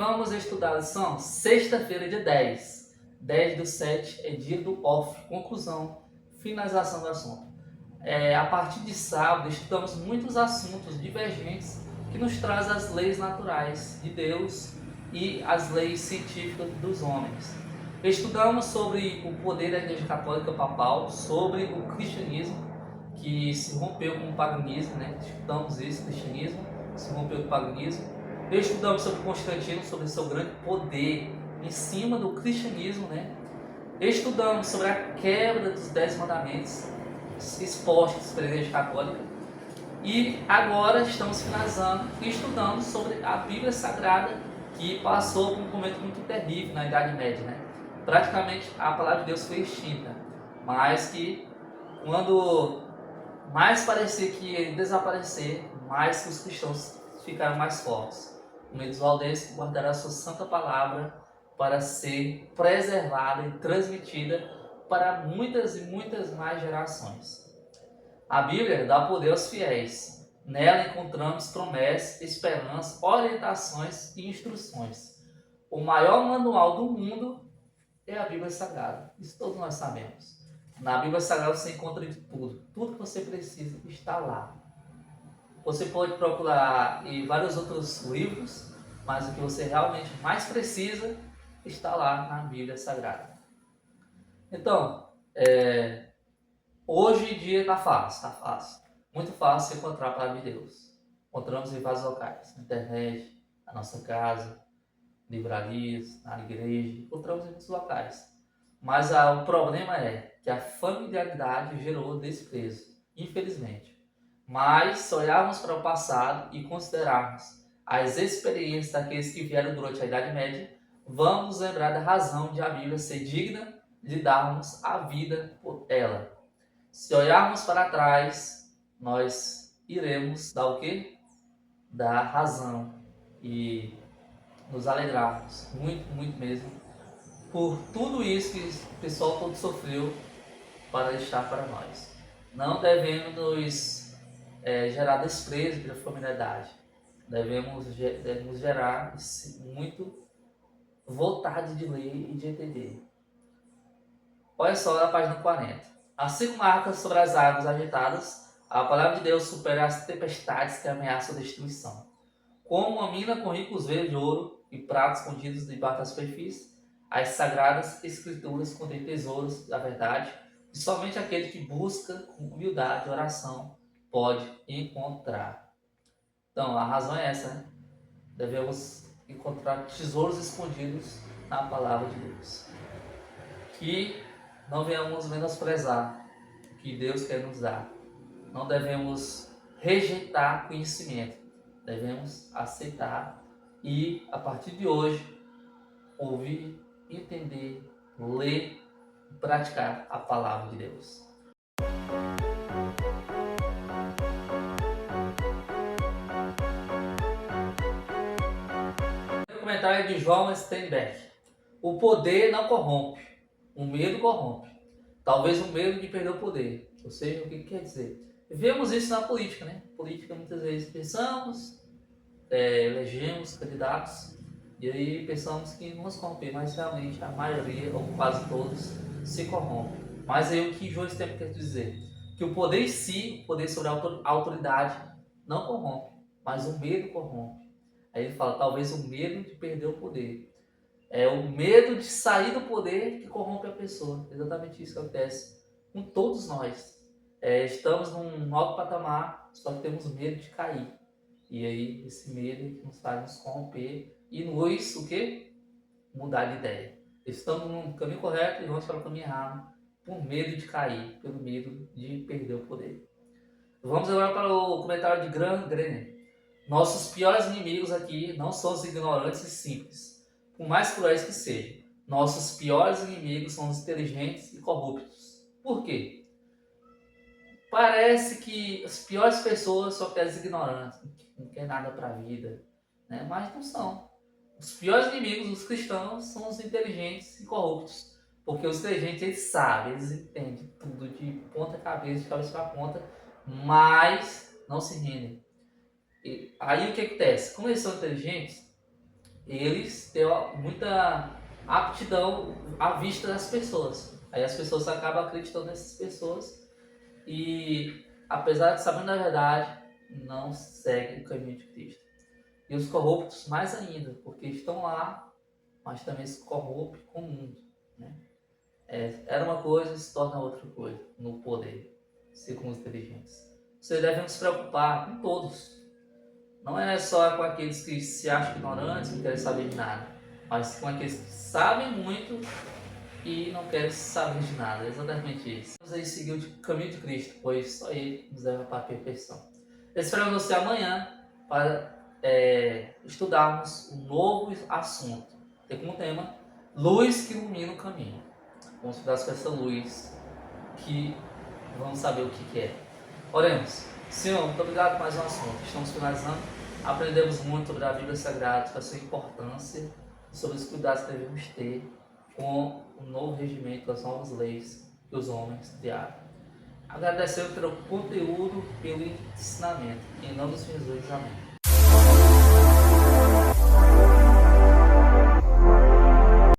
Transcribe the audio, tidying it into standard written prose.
vamos estudar a lição sexta-feira, dia 10. 10/7 é dia do off, conclusão, finalização do assunto. A partir de sábado, estudamos muitos assuntos divergentes que nos trazem as leis naturais de Deus e as leis científicas dos homens. Estudamos sobre o poder da Igreja Católica Papal, sobre o cristianismo, que se rompeu com o paganismo, né? Estudamos isso, o cristianismo se rompeu com o paganismo. Estudamos sobre Constantino, sobre seu grande poder em cima do cristianismo, né? Estudamos sobre a quebra dos 10 mandamentos expostos pela Igreja Católica. E agora estamos finalizando e estudando sobre a Bíblia Sagrada, que passou por um momento muito terrível na Idade Média, né? Praticamente a palavra de Deus foi extinta, mas que quando mais parecia que ia desaparecer, mais que os cristãos ficaram mais fortes. Os valdenses guardarão a sua santa palavra para ser preservada e transmitida para muitas e muitas mais gerações. A Bíblia dá poder aos fiéis. Nela encontramos promessas, esperanças, orientações e instruções. O maior manual do mundo é a Bíblia Sagrada. Isso todos nós sabemos. Na Bíblia Sagrada você encontra de tudo. Tudo que você precisa está lá. Você pode procurar em vários outros livros, mas o que você realmente mais precisa está lá na Bíblia Sagrada. Então, hoje em dia está fácil. Muito fácil encontrar a palavra de Deus. Encontramos em vários locais, na internet, na nossa casa, livrarias, na igreja, encontramos em muitos locais. Mas o problema é que a familiaridade gerou desprezo, infelizmente. Mas se olharmos para o passado e considerarmos as experiências daqueles que vieram durante a Idade Média, vamos lembrar da razão de a Bíblia ser digna de darmos a vida por ela. Se olharmos para trás, nós iremos dar o quê? Dar razão e nos alegrarmos muito, muito mesmo por tudo isso que o pessoal todo sofreu para deixar para nós. Não devemos nos gerar desprezo pela familiaridade. Devemos gerar muito vontade de ler e de entender. Olha só na página 40. Assim como marca sobre as águas agitadas, a palavra de Deus supera as tempestades que ameaçam a destruição. Como uma mina com ricos veios de ouro e pratos escondidos debaixo da superfície, as sagradas escrituras contêm tesouros da verdade que somente aquele que busca com humildade e oração pode encontrar. Então, a razão é essa, né? Devemos encontrar tesouros escondidos na palavra de Deus. Que não venhamos menosprezar o que Deus quer nos dar. Não devemos rejeitar conhecimento. Devemos aceitar e, a partir de hoje, ouvir, entender, ler e praticar a palavra de Deus. O comentário é de João Steinbeck. O poder não corrompe, o medo corrompe. Talvez o medo de perder o poder. Ou seja, o que quer dizer? Vemos isso na política, né? Política, muitas vezes pensamos, elegemos candidatos e aí pensamos que não se corromper, mas realmente a maioria, ou quase todos, se corrompem. Mas aí o que João Steinbeck quer dizer? Que o poder em si, o poder sobre a autoridade, não corrompe, mas o medo corrompe. Aí ele fala, talvez o medo de perder o poder. É o medo de sair do poder que corrompe a pessoa. Exatamente isso que acontece com todos nós. Estamos num alto patamar, só que temos medo de cair. E aí esse medo nos faz nos corromper e nos, o quê? Mudar de ideia. Estamos no caminho correto e vamos para o caminho errado por medo de cair, pelo medo de perder o poder. Vamos agora para o comentário de Graham Greene. Nossos piores inimigos aqui não são os ignorantes e simples, por mais cruéis que sejam. Nossos piores inimigos são os inteligentes e corruptos. Por quê? Parece que as piores pessoas são aquelas ignorantes, não querem nada para a vida, né? Mas não são. Os piores inimigos dos cristãos são os inteligentes e corruptos. Porque os inteligentes, eles sabem, eles entendem tudo de ponta a cabeça, de cabeça para ponta, mas não se rendem. E aí o que acontece? Como eles são inteligentes, eles têm muita aptidão à vista das pessoas. Aí as pessoas acabam acreditando nessas pessoas e, apesar de saber da verdade, não seguem o caminho de Cristo. E os corruptos mais ainda, porque estão lá, mas também se corrompem com o mundo. Né? Era uma coisa e se torna outra coisa no poder, segundo os inteligentes. Vocês devem se preocupar com todos. Não é só com aqueles que se acham ignorantes, que não querem saber de nada, mas com aqueles que sabem muito e não querem saber de nada. É exatamente isso. Vamos aí seguir o caminho de Cristo, pois só Ele nos leva para a perfeição. Esperamos você amanhã para estudarmos um novo assunto. Tem como tema luz que ilumina o caminho. Vamos estudar com essa luz que vamos saber o que é. Oremos. Senhor, muito obrigado por mais um assunto. Estamos finalizando. Aprendemos muito sobre a Bíblia Sagrada, sobre a sua importância e sobre os cuidados que devemos ter com o novo regimento, as novas leis que os homens criaram. Agradecemos pelo conteúdo, pelo ensinamento. Em nome dos Jesus, amém.